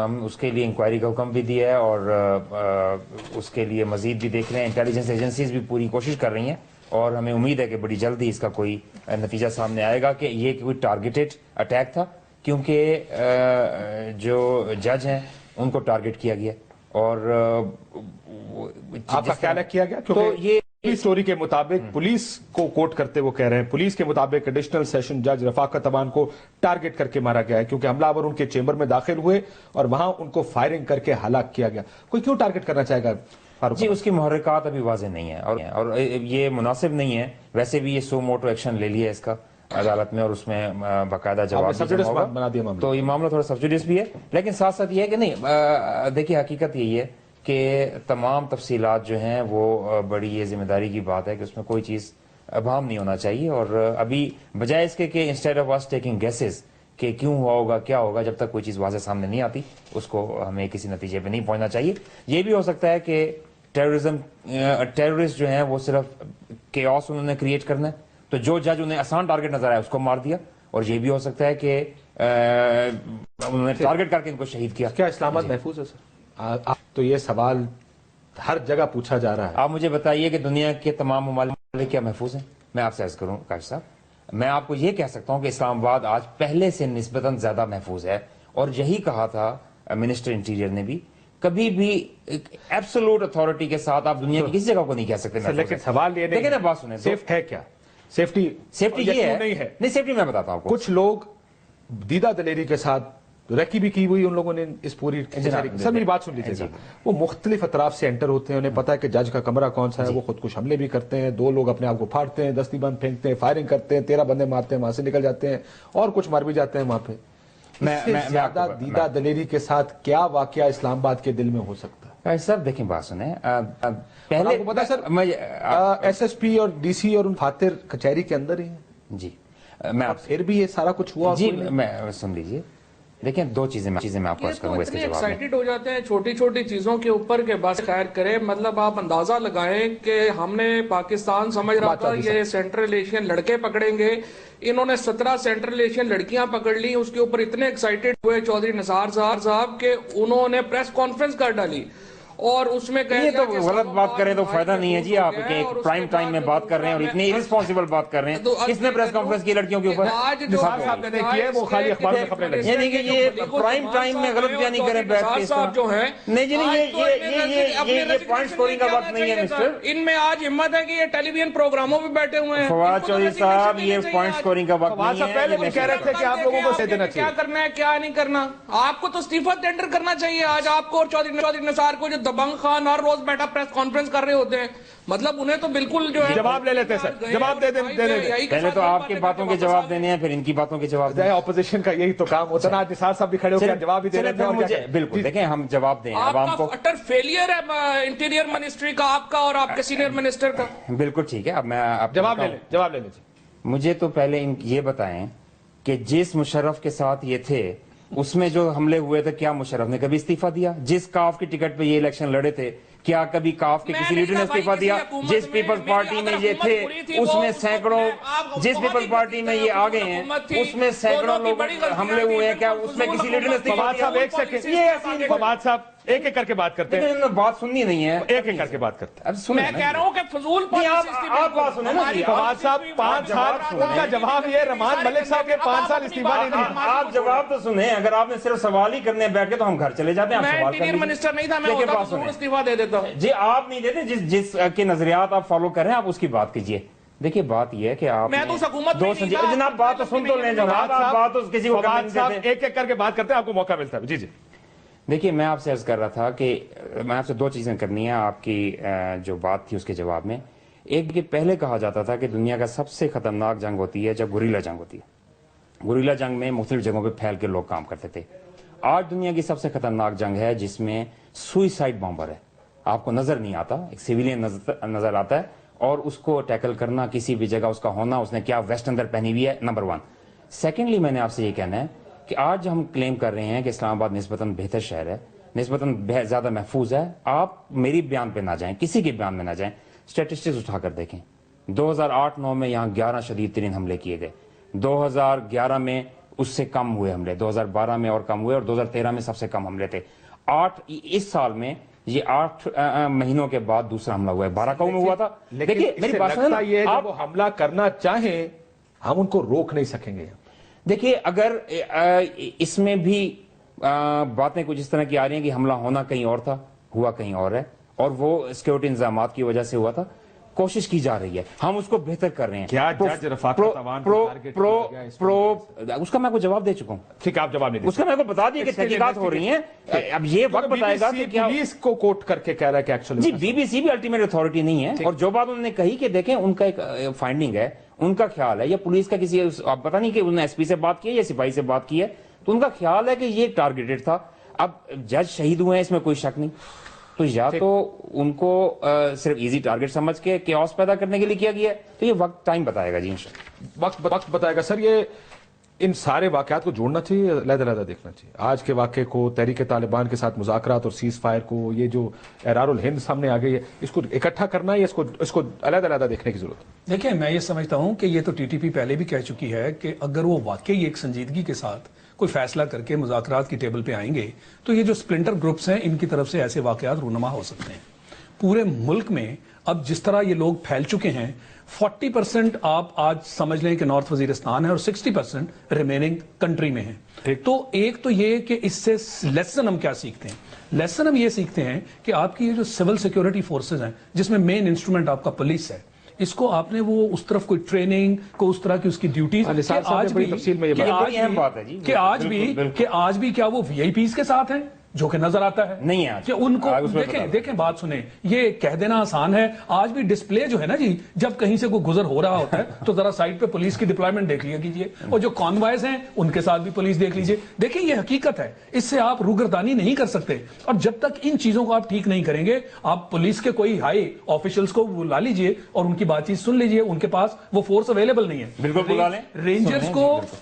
ہم اس کے لیے انکوائری کا حکم بھی دیا ہے اور اس کے لیے مزید بھی دیکھ رہے ہیں. انٹیلیجنس ایجنسیز بھی پوری کوشش کر رہی ہیں اور ہمیں امید ہے کہ بڑی جلدی اس کا کوئی نتیجہ سامنے آئے گا کہ یہ کوئی ٹارگیٹڈ اٹیک تھا, کیونکہ جو جج ہیں ان کو ٹارگیٹ کیا گیا. اور آپ کا خیال ہے کیا گیا؟ تو یہ سٹوری کے مطابق پولیس کو کوٹ کرتے وہ کہہ رہے ہیں, پولیس کے مطابق ایڈیشنل سیشن جج رفاقت امان کو ٹارگٹ کر کے مارا گیا ہے کیونکہ حملہ آور ان کے چیمبر میں داخل ہوئے اور وہاں ان کو فائرنگ کر کے ہلاک کیا گیا. کوئی کیوں ٹارگٹ کرنا چاہے گا؟ جی اس کی محرکات ابھی واضح نہیں ہیں اور یہ مناسب نہیں ہے. ویسے بھی یہ سو موٹو ایکشن لے لیا ہے اس کا عدالت میں اور اس میں باقاعدہ جواب بنا دیا. تو یہ معاملہ تھوڑا سبجوڈیس بھی ہے, لیکن ساتھ ساتھ یہ ہے کہ نہیں, دیکھیے حقیقت یہی ہے کہ تمام تفصیلات جو ہیں وہ بڑی یہ ذمہ داری کی بات ہے کہ اس میں کوئی چیز ابہام نہیں ہونا چاہیے. اور ابھی بجائے اس کے کہ انسٹیڈ آف اس ٹیکنگ گیسز کہ کیوں ہوا ہوگا کیا ہوگا, جب تک کوئی چیز واضح سامنے نہیں آتی اس کو ہمیں کسی نتیجے پہ نہیں پہنچنا چاہیے. یہ بھی ہو سکتا ہے کہ ٹیررسٹ جو ہیں وہ صرف کیوس انہوں نے کریٹ کرنا ہے, تو جو جج انہیں آسان ٹارگٹ نظر آیا اس کو مار دیا. اور یہ بھی ہو سکتا ہے کہ انہوں نے ٹارگٹ کر کے ان کو شہید کیا. کیا اسلام آباد محفوظ ہے سر؟ تو یہ سوال ہر جگہ پوچھا جا رہا ہے. آپ مجھے بتائیے کہ دنیا کے تمام ممالک کیا محفوظ ہیں؟ میں آپ سے عرض کروں کاشف صاحب, میں آپ کو یہ کہہ سکتا ہوں کہ اسلام آباد آج پہلے سے نسبتاً زیادہ محفوظ ہے. اور یہی کہا تھا منسٹر انٹیریئر نے بھی کبھی بھی ایبسولوٹ اتھارٹی کے ساتھ آپ دنیا کی کسی جگہ کو نہیں کہہ سکتے. لیکن سوال یہ دیکھیں نا بات سنیں, سیفٹی ہے کیا؟ سیفٹی یہ ہے نہیں, سیفٹی میں بتاتا ہوں آپ کو. کچھ لوگ دیدہ دلیری کے ساتھ ریکی بھی کی ہوئی ان لوگوں نے اس پوری. سر میری بات سن لیجیے. وہ مختلف اطراف سے انٹر ہوتے ہیں, انہیں پتا ہے کہ جج کا کمرہ کون سا ہے, وہ خود کش حملے بھی کرتے ہیں, 2 لوگ اپنے آپ کو پھاڑتے ہیں, دستی بند پھینکتے ہیں, فائرنگ کرتے ہیں, 13 بندے مارتے ہیں, وہاں سے نکل جاتے ہیں, اور کچھ مر بھی جاتے ہیں وہاں پہ. زیادہ دیدہ دلیری کے ساتھ کیا واقعہ اسلام آباد کے دل میں ہو سکتا ہے؟ سر دیکھیں بات سنیں, پہلے آپ کو پتا سر ایس ایس پی اور ڈی سی اور ان فاتر کچہری کے اندر ہی ہیں. جی پھر بھی یہ سارا کچھ ہوا. جی میں سن لیجیے, دیکھیں 2 چیزیں میں آپ کو عرض کروں گا اس کے جواب میں. ایکسائٹڈ ہو جاتے ہیں چھوٹی چھوٹی چیزوں کے اوپر کہ بس خیر کرے. مطلب آپ اندازہ لگائیں کہ ہم نے پاکستان سمجھ رہا تھا یہ سینٹرل ایشین لڑکے پکڑیں گے, انہوں نے 17 سینٹرل ایشین لڑکیاں پکڑ لی. اس کے اوپر اتنے ایکسائٹڈ ہوئے چودھری نثار صاحب کہ انہوں نے پریس کانفرنس کر ڈالی اور اس میں یہ تو غلط بات کریں تو فائدہ نہیں ہے جی. آپ ایک پرائم ٹائم میں بات کر رہے ہیں اور اتنی ارسپانسبل بات کر رہے ہیں. کس نے پریس کانفرنس کی لڑکیوں کے اوپر؟ صاحب نے کی ہے, وہ خالی اخبار میں خبریں لگی. یعنی کہ یہ پرائم ٹائم میں غلط بیانی کریں بیٹھ کے اس طرح. نہیں جی یہ پوائنٹ سکورنگ کا وقت نہیں ہے مسٹر. ان میں آج ہمت ہے کہ یہ ٹیلی ویژن پروگراموں پہ بیٹھے ہوئے ہیں. فواد چودھری صاحب یہ پوائنٹ سکورنگ کا وقت نہیں ہے. پہلے وہ کہہ رہے تھے کہ آپ لوگوں کو دینا چاہیے, کیا کرنا ہے کیا نہیں کرنا. آپ کو تو استعفیٰ ٹینڈر کرنا چاہیے آج آپ کو اور چودھری نثار کو, جو دبنگ خان اور روز بیٹھا پریس کانفرنس کر رہے ہوتے ہیں. مطلب انہیں تو بالکل جو ہے جواب لے لیتے ہیں سر, جواب دے دیں. پہلے تو آپ کی باتوں کے جواب دینے ہیں, پھر ان کی باتوں کے جواب دینے ہیں. اپوزیشن کا یہی تو کام ہوتا ہے نا. نثار صاحب بھی کھڑے ہو کے جواب بھی دے رہے ہیں. بالکل دیکھیں ہم جواب دیں عوام کو. اٹر فیلئر ہے انٹیریئر منسٹری کا آپ کا اور آپ کے سینئر منسٹر کا. بالکل ٹھیک ہے, اب میں جواب لے لیں. مجھے تو پہلے یہ بتائیں کہ جس مشرف کے ساتھ یہ تھے اس میں جو حملے ہوئے تھے, کیا مشرف نے کبھی استعفیٰ دیا؟ جس کاف کی ٹکٹ پہ یہ الیکشن لڑے تھے, کیا کبھی کاف کے کسی لیڈر نے استعفیٰ دیا؟ جس پیپلز پارٹی میں یہ تھے اس میں سینکڑوں, جس پیپلز پارٹی میں یہ آگے ہیں اس میں سینکڑوں لوگ حملے ہوئے ہیں, کیا اس میں کسی لیڈر نے استعفیٰ دیا؟ ایک سیکنڈ فواد صاحب ایک ایک کر کے بات کرتے ہیں. بات سننی نہیں ہے, ایک ایک کر کے بات کرتے ہیں. میں کہہ رہا ہوں کہ فضول آپ بات سنیں نا. فواد صاحب 5 سال, ان کا جواب یہ رحمان ملک صاحب کے 5 سال استعفیٰ نہیں دیا. آپ جواب تو سنیں, اگر آپ نے صرف سوال ہی کرنے بیٹھ کے تو ہم گھر چلے جاتے ہیں. میں انٹیریئر منسٹر نہیں تھا, میں ہوتا تو استعفیٰ دے دیتا ہوں. جی آپ نہیں دیتے, جس کے نظریات آپ فالو کر رہے ہیں آپ اس کی بات کیجئے. دیکھیں بات یہ ہے کہ آپ میں تو حکومت میں جناب بات تو سن تو لیں جناب, آپ بات تو کسی کو فواد صاحب ایک ایک کر کے بات کرتے ہیں, آپ کو موقع ملتا ہے. جی دیکھیے میں آپ سے عرض کر رہا تھا کہ میں آپ سے 2 چیزیں کرنی ہیں آپ کی جو بات تھی اس کے جواب میں. ایک کہ پہلے کہا جاتا تھا کہ دنیا کا سب سے خطرناک جنگ ہوتی ہے جب گوریلا جنگ ہوتی ہے. گوریلا جنگ میں مختلف جگہوں پہ پھیل کے لوگ کام کرتے تھے. آج دنیا کی سب سے خطرناک جنگ ہے جس میں سوئسائڈ بامبر ہے, آپ کو نظر نہیں آتا, ایک سیویلین نظر آتا ہے, اور اس کو ٹیکل کرنا, کسی بھی جگہ اس کا ہونا, اس نے کیا ویسٹ اندر پہنی ہوئی ہے, نمبر 1. سیکنڈلی میں نے آپ سے یہ کہنا ہے کہ آج ہم کلیم کر رہے ہیں کہ اسلام آباد نسبتاً بہتر شہر ہے, نسبتاً زیادہ محفوظ ہے. آپ میری بیان پہ نہ جائیں, کسی کے بیان میں نہ جائیں, سٹیٹسٹکس اٹھا کر دیکھیں. 2008-9 میں یہاں 11 شدید ترین حملے کیے گئے, 2011 میں اس سے کم ہوئے حملے, 2012 میں اور کم ہوئے, اور 2013 میں سب سے کم حملے تھے. اس سال میں یہ 8 مہینوں کے بعد دوسرا حملہ ہوا ہے. 12 میں ہوا تھا. دیکھیے میری بات سنیں, یہ جب وہ حملہ کرنا چاہیں ہم ان کو روک نہیں سکیں گے. دیکھیے اگر اس میں بھی باتیں کچھ اس طرح کی آ رہی ہیں کہ حملہ ہونا کہیں اور تھا, ہوا کہیں اور ہے, اور وہ سیکیورٹی انتظامات کی وجہ سے ہوا تھا, کوشش کی جا رہی ہے, ہم اس کو بہتر کر رہے ہیں. کیا جج رفاقت عوان کو ٹارگٹ کیا گیا؟ اس کا میں کو جواب دے چکا ہوں. ٹھیک ہے, آپ جواب نہیں دے. اس کا میں کو بتا دیا کہ تحقیقات ہو ری ہیں. اب یہ وقت بتائے گا کہ کیا پولیس کو کوٹ کر کے کہہ رہا ہے کہ ایکچولی جی بی بی سی بھی الٹیمیٹ اتھارٹی نہیں ہے. اور جو بات انہوں نے کہی کہ دیکھیں ان کا ایک فائنڈنگ ہے, ان کا خیال ہے, یا پولیس کا کسی آپ پتہ نہیں کہ انہوں نے ایس پی سے بات کی ہے یا سپاہی سے بات کی ہے, تو ان کا خیال ہے کہ یہ ٹارگیٹڈ تھا. اب جج شہید ہوئے ہیں اس میں کوئی شک نہیں, تو یا تو ان کو صرف ایزی ٹارگٹ سمجھ کے کیوس پیدا کرنے کے لیے کیا گیا ہے, تو یہ وقت ٹائم بتائے گا. جی وقت بتائے گا. سر یہ ان سارے واقعات کو جوڑنا چاہیے, علیحدہ دیکھنا چاہیے. آج کے واقعے کو, تحریک طالبان کے ساتھ مذاکرات اور سیز فائر کو, یہ جو احرار الہند سامنے آ گئی ہے, اس کو اکٹھا کرنا ہے یا اس کو علیحدہ دیکھنے کی ضرورت ہے؟ دیکھیں میں یہ سمجھتا ہوں کہ یہ تو ٹی ٹی پی پہلے بھی کہہ چکی ہے کہ اگر وہ واقعی ایک سنجیدگی کے ساتھ کوئی فیصلہ کر کے مذاکرات کی ٹیبل پہ آئیں گے تو یہ جو سپلنٹر گروپس ہیں ان کی طرف سے ایسے واقعات رونما ہو سکتے ہیں. پورے ملک میں اب جس طرح یہ لوگ پھیل چکے ہیں 40% آپ آج سمجھ لیں کہ نارتھ وزیرستان ہے اور 60% ریمیننگ کنٹری میں ہے. تو ایک تو یہ کہ اس سے لیسن ہم کیا سیکھتے ہیں؟ لیسن ہم یہ سیکھتے ہیں کہ آپ کی یہ جو سول سیکورٹی فورسز ہیں جس میں مین انسٹرومنٹ آپ کا پولیس ہے، اس کو آپ نے وہ اس طرف کوئی ٹریننگ کو اس طرح کی اس کی ڈیوٹیز کہ آج بھی کیا وہ وی آئی پیز کے ساتھ ہیں جو کہ نظر آتا ہے نہیں ہے کہ ان کو دیکھیں بات سنیں، یہ کہہ دینا آسان ہے. آج بھی ڈسپلے جو ہے نا جی، جب کہیں سے کوئی گزر ہو رہا ہوتا ہے تو ذرا سائڈ پہ پولیس کی ڈپلائمنٹ دیکھ لیا کیجئے، اور جو کانوائز ہیں ان کے ساتھ بھی پولیس دیکھ لیجئے. دیکھیں یہ حقیقت ہے، اس سے آپ روگردانی نہیں کر سکتے. اور جب تک ان چیزوں کو آپ ٹھیک نہیں کریں گے، آپ پولیس کے کوئی ہائی آفیشلز کو بلا لیجئے اور ان کی بات چیت سن لیجئے. ان کے پاس وہ فورس اویلیبل نہیں ہے. بالکل بلا لیں.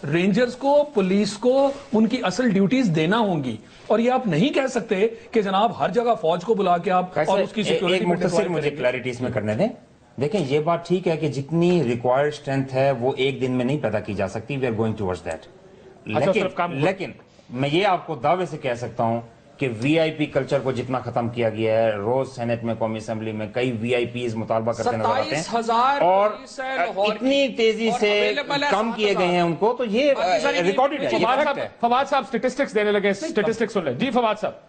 رینجرز کو پولیس کو ان کی اصل ڈیوٹیز دینا ہوں گی، اور یہ آپ نہیں کہہ سکتے کہ جناب ہر جگہ فوج کو بلا کے آپ اور اس کی سیکورٹی. ایک مختصر مجھے کلیئرٹی اس میں کرنے دیں. دیکھیں یہ بات ٹھیک ہے کہ جتنی ریکوائرڈ اسٹرینتھ ہے وہ ایک دن میں نہیں پیدا کی جا سکتی. We are going towards that. لیکن میں یہ آپ کو دعوے سے کہہ سکتا ہوں کہ وی آئی پی کلچر کو جتنا ختم کیا گیا ہے، روز سینٹ میں، قومی اسمبلی میں کئی وی آئی پیز مطالبہ کرتے نظر آتے ہیں اور اتنی تیزی سے کم کیے گئے ہیں ان کو. تو یہ ریکارڈڈ ہے. فواد صاحب سٹیٹسٹکس دینے لگے، سٹیٹسٹکس سن لیں جی. فواد صاحب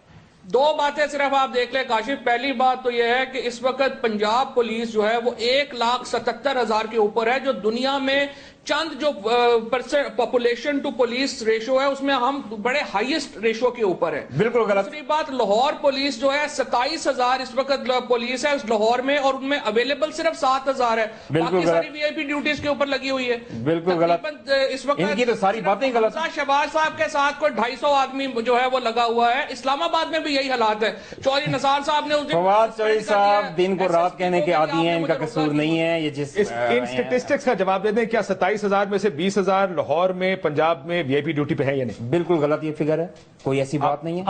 دو باتیں صرف آپ دیکھ لیں کاشف. پہلی بات تو یہ ہے کہ اس وقت پنجاب پولیس جو ہے وہ 1,77,000 کے اوپر ہے، جو دنیا میں چند جو پاپولیشن ٹو پولیس ریشو ہے اس میں ہم بڑے ہائیسٹ ریشو کے اوپر ہے. بالکل غلط. دوسری بات، لاہور پولیس جو ہے 27,000 اس وقت پولیس ہے لاہور میں، اور ان میں اویلیبل صرف 7,000 ہے. باقی ساری وی آئی پی ڈیوٹیز کے اوپر لگی ہوئی ہے. بالکل غلط. اس وقت ان کی تو ساری باتیں غلط. شہباز صاحب کے ساتھ کوئی 250 آدمی جو ہے وہ لگا ہوا ہے. اسلام آباد میں بھی یہی حالات ہے. چودھری نثار صاحب نے فواد چودھری صاحب دن کو رات کہنے کے عادی ہیں، ان کا قصور نہیں ہے. یہ جس ان سٹیٹسٹکس کا جواب دے دیں، کیا 27,000 میں سے 20,000 لاہور میں پنجاب میں وی آئی پی ڈیوٹی پہ ہے یا نہیں؟ بالکل غلط یہ فگر ہے، کوئی ایسی بات نہیں ہے.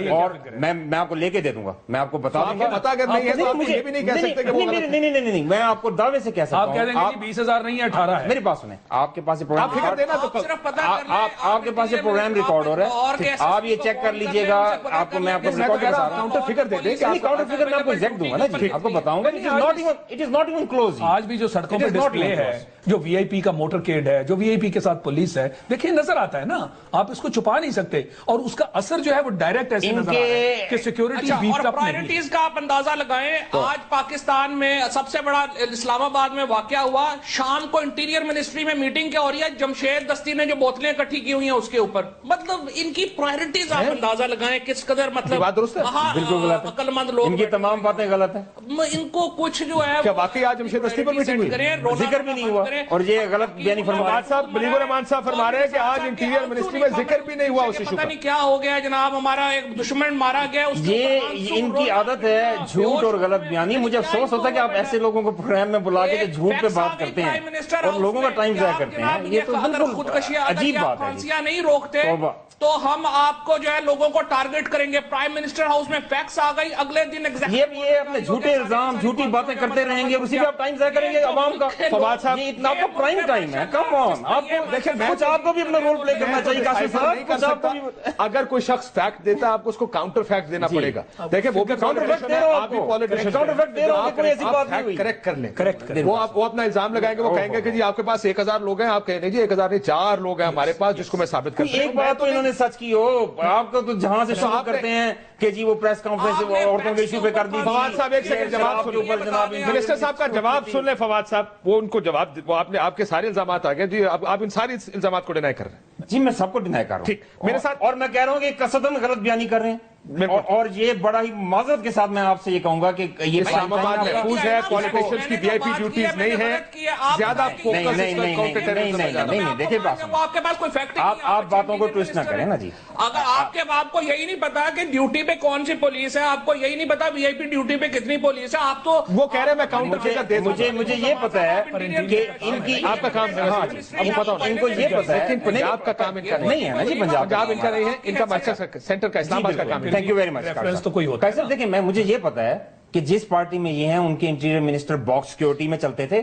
اور میں آپ کو لے کے دے دوں گا، میں آپ کو بتا دوں گا. اگر نہیں ہے تو آپ یہ بھی نہیں کہہ سکتے کہ وہ غلط ہے. نہیں، میں آپ کو دعوے سے کہہ سکتا ہوں. آپ کہہ دیں گے 20,000 نہیں ہے 18 ہے. میری بات سنیں، آپ کے پاس یہ پروگرام آپ کے پاس یہ پروگرام ریکارڈ ہو رہا ہے، آپ یہ چیک کر لیجئے گا. آپ کو میں آپ کو کاؤنٹر فگر دے دیں کہ کاؤنٹر فگر میں آپ کو ایگزیکٹ دوں گا نا جی، آپ کو بتاؤں گا. It is not even close. آج بھی جو سڑکوں پہ ڈسپلے ہے، جو وی آئی پی کا موٹر کیڈ ہے، جو وی آئی پی کے ساتھ پولیس ہے، دیکھیں نظر آتا ہے نا، آپ اس کو چھپا نہیں سکتے. اور اس کا اثر جو ہے وہ ڈائریکٹ ایسے نظر آتا ہے کہ سیکیورٹی اور پرائرٹیز کا آپ اندازہ لگائیں. آج پاکستان میں سب سے بڑا اسلام آباد میں واقعہ ہوا، شام کو انٹیریئر منسٹری میں میٹنگ کیا ہو رہی ہے، جمشید دستی نے جو بوتلیں اکٹھی کی ہوئی ہیں اس کے اوپر. مطلب ان کی پرائرٹیز آپ اندازہ لگائیں کس قدر مطلب عقل مند لوگ. ان کی تمام باتیں غلط ہیں. ان کو کچھ جو ہے کیا واقعی آج جمشید دستی پر میٹنگ ہوئی؟ ذکر بھی نہیں ہوا اور یہ غلط بیانی فرما بلیغ الرحمان صاحب فرما رہے ہیں کہ آج انٹیریئر منسٹری میں ذکر بھی نہیں ہوا اس ایشو کا. پتہ نہیں کیا ہو گیا جناب، ہمارا ایک دشمن مارا گیا. یہ ان کی عادت ہے جھوٹ اور غلط بیانی. مجھے افسوس ہوتا ہے کہ آپ ایسے لوگوں کو پروگرام میں بلا کے جھوٹ پہ بات کرتے ہیں اور لوگوں کا ٹائم ضائع کرتے ہیں. یہ تو بالکل عجیب بات ہے. پھانسیاں نہیں روکتے تو ہم آپ کو جو ہے لوگوں کو ٹارگٹ کریں گے. پرائم منسٹر ہاؤس میں فیکس آ گئی، اگلے دن یہ اپنے جھوٹے الزام جھوٹی باتیں کرتے رہیں گے، اسی پہ آپ ٹائم ضائع کریں گے عوام کا. فواد صاحب یہ اتنا آپ کا پرائم ٹائم ہے. کم آن، آپ کو دیکھیں کچھ آپ کو بھی اپنا رول پلے کرنا چاہیے. کاشف صاحب اگر کوئی شخص فیکٹ دیتا ہے آپ کو اس کو کاؤنٹر فیکٹ دینا پڑے گا. دیکھیں وہ بھی کاؤنٹر فیکٹ دے رہا ہوں، کاؤنٹر فیکٹ دے رہا ہوں. کوئی ایسی بات نہیں ہوئی. کریکٹ کر لیں. وہ اپنا الزام لگائیں گے، وہ کہیں گے کہ جی آپ کے پاس 1,000 لوگ ہیں، آپ کہیں گے جی 1,000 نہیں 4 لوگ ہیں ہمارے پاس جس کو میں ثابت کرتا ہوں. ایک بات تو انہوں نے سچ کی ہو. آپ کو تو جہاں سے شروع کرتے ہیں کہ جی وہ پریس کانفرنس عورتوں کے ایشو پہ کر دی. فواد صاحب ایک سیکنڈ جواب سن، منسٹر صاحب کا جواب سن لیں. فواد صاحب وہ ان کو جواب، وہ آپ کے سارے الزامات آ گئے جی، آپ ان ساری الزامات کو ڈینائی کر رہے ہیں. جی میں سب کو ڈینائی کر رہا ہوں. ٹھیک میرے ساتھ. اور میں کہہ رہا ہوں کہ قصدن غلط بیانی کر رہے ہیں. اور یہ بڑا ہی معذرت کے ساتھ میں آپ سے یہ کہوں گا کہ یہ اسلام آباد محفوظ ہے، پولیٹیشینز کی وی آئی پی ڈیوٹیز نہیں ہے، زیادہ فوکس نہیں. دیکھیں آپ کے پاس کوئی فیکٹ نہیں، آپ باتوں کو ٹویسٹ نہ کریں نا جی. اگر آپ کو یہی نہیں پتا کہ ڈیوٹی پہ کون سی پولیس ہے، آپ کو یہی نہیں پتا وی آئی پی ڈیوٹی پہ کتنی پولیس ہے، آپ تو وہ کہہ رہے ہیں میں کاؤنٹر فگر دے دوں. مجھے یہ پتا ہے کہ ان کی آپ کا کام ان کو یہ پتا ہے لیکن پنجاب کا کام ان کا نہیں ہے نا جی. پنجاب ان کا نہیں ہے، ان کا سینٹر کا اسلام آباد کا کام ہے. Thank you very much. تو کوئی ہوتا ہے. دیکھیں مجھے یہ پتا ہے کہ جس پارٹی میں یہ ہیں ان کے انٹیریئر منسٹر باکس سیکیورٹی میں چلتے تھے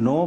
9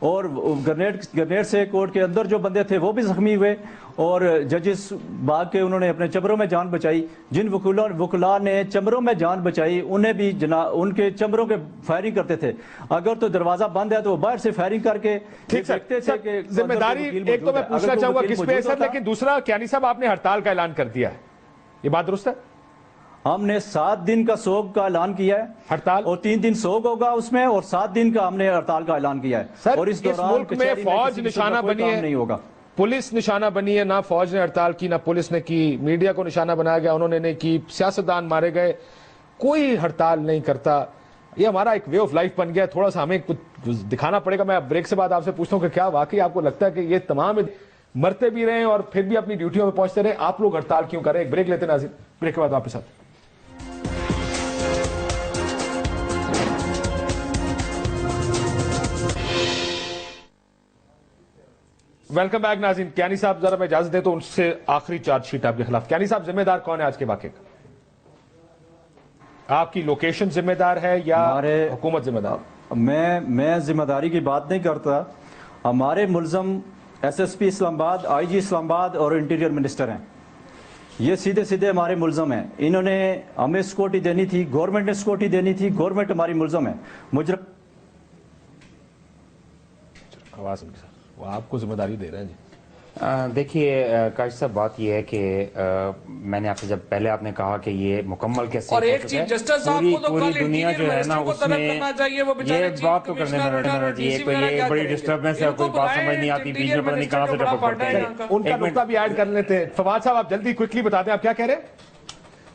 اور گرنیڈ سے کورٹ کے اندر جو بندے تھے وہ بھی زخمی ہوئے، اور ججز بھاگ کے انہوں نے اپنے چمبروں میں جان بچائی. جن وکلا نے چمبروں میں جان بچائی انہیں بھی ان کے چمبروں کے فائرنگ کرتے تھے. اگر تو دروازہ بند ہے تو وہ باہر سے فائرنگ کر کے دیکھتے تھے کہ ذمہ داری ایک تو میں پوچھنا چاہوں گا کس پہ ہے سر، لیکن دوسرا کیانی صاحب آپ نے ہڑتال کا اعلان کر دیا ہے، یہ بات درست ہے؟ ہم نے 7 دن کا سوگ کا اعلان کیا ہے ہڑتال، اور 3 دن سوگ ہوگا اس میں، اور 7 دن کا ہم نے ہڑتال کا اعلان کیا ہے. سر اور اس ملک میں فوج نشانہ بنی ہے، نہیں ہوگا، پولیس نشانہ بنی ہے، نہ فوج نے ہڑتال کی نہ پولیس نے کی، میڈیا کو نشانہ بنایا گیا انہوں نے نہیں کی، سیاستدان مارے گئے، کوئی ہڑتال نہیں کرتا. یہ ہمارا ایک وے آف لائف بن گیا ہے، تھوڑا سا ہمیں کچھ دکھانا پڑے گا. میں بریک سے بعد آپ سے پوچھتا ہوں کہ کیا واقعی آپ کو لگتا ہے کہ یہ تمام مرتے بھی رہے اور پھر بھی اپنی ڈیوٹیوں میں پہنچتے رہے، آپ لوگ ہڑتال کیوں کر رہے ہیں؟ ایک بریک لیتے ہیں ناظرین، بریک کے بعد واپس آتے ہیں. ویلکم بیک ناظرین. کیانی صاحب ذرا میں اجازت دیں تو ان سے آخری چارج شیٹ آپ کے خلاف. کیانی صاحب ذمہ دار کون ہے آج کے واقعے کا؟ آپ کی لوکیشن ذمہ دار ہے یا حکومت ذمہ دار؟ میں ذمہ داری کی بات نہیں کرتا. ہمارے ملزم ایس ایس پی اسلام آباد، آئی جی اسلام آباد اور انٹیریئر منسٹر ہیں. یہ سیدھے سیدھے ہمارے ملزم ہیں. انہوں نے ہمیں سیکورٹی دینی تھی، گورنمنٹ نے سیکورٹی دینی تھی، گورنمنٹ ہماری ملزم ہے. آواز وہ آپ کو ذمہ داری دے رہے ہیں جی. دیکھیے کاشف صاحب، بات یہ ہے کہ میں نے آپ سے جب پہلے آپ نے کہا کہ یہ مکمل کیسے اور ایک چیف جسٹس صاحب کو تو پوری کل دنیا جو ہے نا اس میں یہ بات تو کرنے میں یہ بڑی ڈسٹربنس ہے، کوئی بات سمجھ نہیں آتی، بیچ میں پتہ نہیں کہاں سے ٹپک پڑتے ہیں. ان کا نقطہ بھی ایڈ کر لیتے ہیں. فواد صاحب آپ جلدی کوئکلی بتا دیں آپ کیا کہہ رہے ہیں.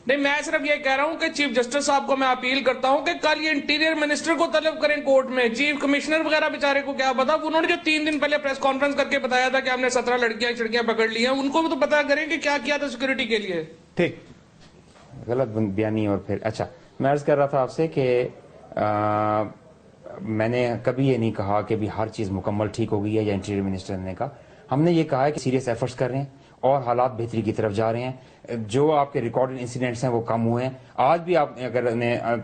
نہیں، میں صرف یہ کہہ رہا ہوں کہ چیف جسٹس صاحب کو میں اپیل کرتا ہوں کہ کل یہ انٹیریئر منسٹر کو طلب کریں کورٹ میں. چیف کمشنر وغیرہ بیچارے کو کیا پتا، انہوں نے جو 3 دن پہلے پریس کانفرنس کر کے بتایا تھا کہ ہم نے 17 لڑکیاں پکڑ لی ہیں، ان کو بھی تو پتا کریں کہ کیا کیا تھا سیکورٹی کے لیے. ٹھیک، غلط بیانی. اور پھر اچھا، میں عرض کر رہا تھا آپ سے کہ میں نے کبھی یہ نہیں کہا کہ بھی ہر چیز مکمل ٹھیک ہو گئی ہے یا انٹیریئر منسٹر نے کہا. ہم نے یہ کہا ہے کہ سیریس ایفرٹس کر رہے ہیں اور حالات بہتری کی طرف جا رہے ہیں. جو آپ کے ریکارڈڈ انسیڈنٹس ہیں وہ کم ہوئے ہیں. آج بھی آپ نے اگر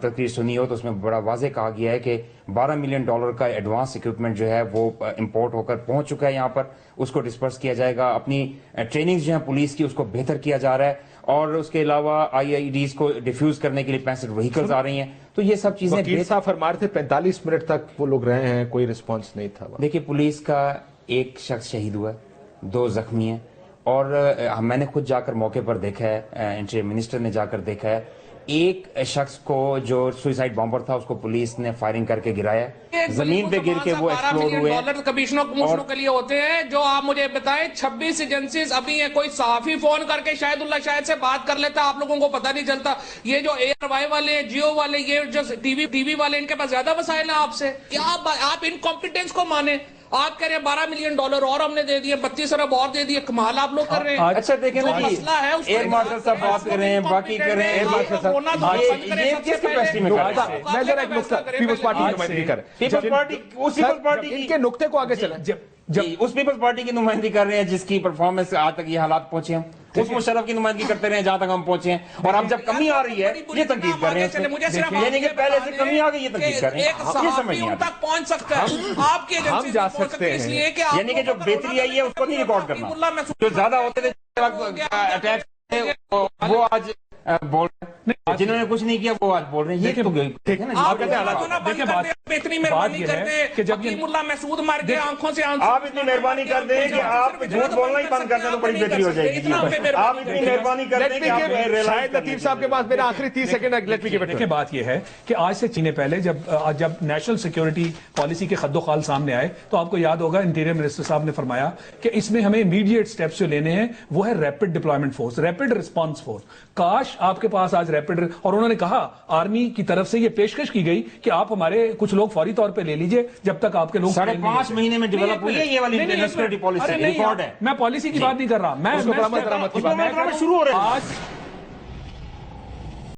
تقریر سنی ہو تو اس میں بڑا واضح کہا گیا ہے کہ $12 ملین کا ایڈوانس اکوپمنٹ جو ہے وہ امپورٹ ہو کر پہنچ چکا ہے یہاں پر. اس کو ڈسپرس کیا جائے گا. اپنی ٹریننگز جو ہیں پولیس کی اس کو بہتر کیا جا رہا ہے. اور اس کے علاوہ IEDs کو ڈیفیوز کرنے کے لیے 65 وہیکلز آ رہی ہیں. تو یہ سب چیزیں وکیل صاحب فرما رہے تھے 45 منٹ تک وہ لوگ رہے ہیں، کوئی رسپانس نہیں تھا. دیکھیے، پولیس کا ایک شخص شہید ہوا ہے، 2 زخمی ہیں. اور میں نے خود جا کر موقع پر دیکھا ہے، انٹیریئر منسٹر نے جا کر دیکھا ہے. ایک شخص کو جو سوئسائڈ بامبر تھا اس کو پولیس نے فائرنگ کر کے گرایا ہے، زمین پہ گر کے وہ ایکسپلوڈ ہوئے. $12 کمیشنوں کے لیے ہوتے ہیں. جو آپ مجھے بتائیں 26 ایجنسیز ابھی ہیں. کوئی صحافی فون کر کے شاہد اللہ شاہد سے بات کر لیتا، آپ لوگوں کو پتہ نہیں چلتا. یہ جو ایئر وائی والے ہیں، جیو والے، یہ جو ٹی وی والے، ان کے پاس زیادہ وسائل ہیں آپ سے. کیا آپ انکمپیٹنس کو مانیں؟ آپ کہہ رہے ہیں $12 ملین اور ہم نے دے دیے، 32 ارب اور دے دیے. کمال آپ لوگ کر رہے ہیں. اچھا دیکھیں نا جی، ایئر مارشل صاحب بات کر رہے ہیں، باقی کر رہے ہیں. یہ کس کیپیسٹی میں کر رہے ہیں؟ میں ذرا ایک نقطہ پیپلز پارٹی کی نمائندگی کر پیپلز پارٹی ان کے نقطے کو آگے چلیں. اس پیپلز پارٹی کی نمائندگی کر رہے ہیں جس کی پرفارمنس آج تک یہ حالات پہنچے ہیں. اس مشرف کی نمائندگی کرتے رہے جہاں تک ہم پہنچے ہیں. اور اب جب کمی آ رہی ہے یہ تنقید کر رہے ہیں، یعنی کہ پہلے سے کمی آ گئی یہ تنقید کر رہے ہیں. یہ سمجھ نہیں آتی. پہنچ سکتا ہے آپ کی ہم جا سکتے ہیں، یعنی کہ جو بہتری آئی ہے اس کو نہیں ریکارڈ کرنا. جو زیادہ ہوتے تھے اٹیک وہ آج بول رہے ہیں، جنہوں نے کچھ نہیں کیا وہ آج بول رہے ہیں. یہ تو اتنی مہربانی کرتے کہ جب حکیم اللہ مسعود مر گئے آنکھوں سے آپ اتنی مہربانی کر دیں کہ آپ جھوٹ بولنا ہی بند کر دیں تو بڑی بہتری ہو جائے گی. آپ اتنی مہربانی کر دیں کہ آپ شاہد لطیف صاحب کے پاس میرا آخری 30 سیکنڈ. دیکھیں بات یہ ہے کہ آج سے چینے پہلے جب نیشنل سیکیورٹی پالیسی کے خد و خال سامنے آئے تو آپ کو یاد ہوگا انٹیریئر منسٹر صاحب نے فرمایا کہ اس میں ہمیں امیڈیٹ سٹیپس جو لینے ہیں وہ ہے rapid deployment force, rapid response force. کاش آپ کے پاس آج ریپڈ، اور انہوں نے کہا آرمی کی طرف سے یہ پیشکش کی گئی کہ آپ ہمارے کچھ لوگ فوری طور پہ لے لیجئے جب تک آپ کے لوگ 5.5 مہینے میں ڈیولپ ہوئی ہے یہ والی انٹرنل سیکورٹی پالیسی ریکارڈ ہے. میں پالیسی کی بات نہیں کر رہا، میں شروع ہو رہا ہے.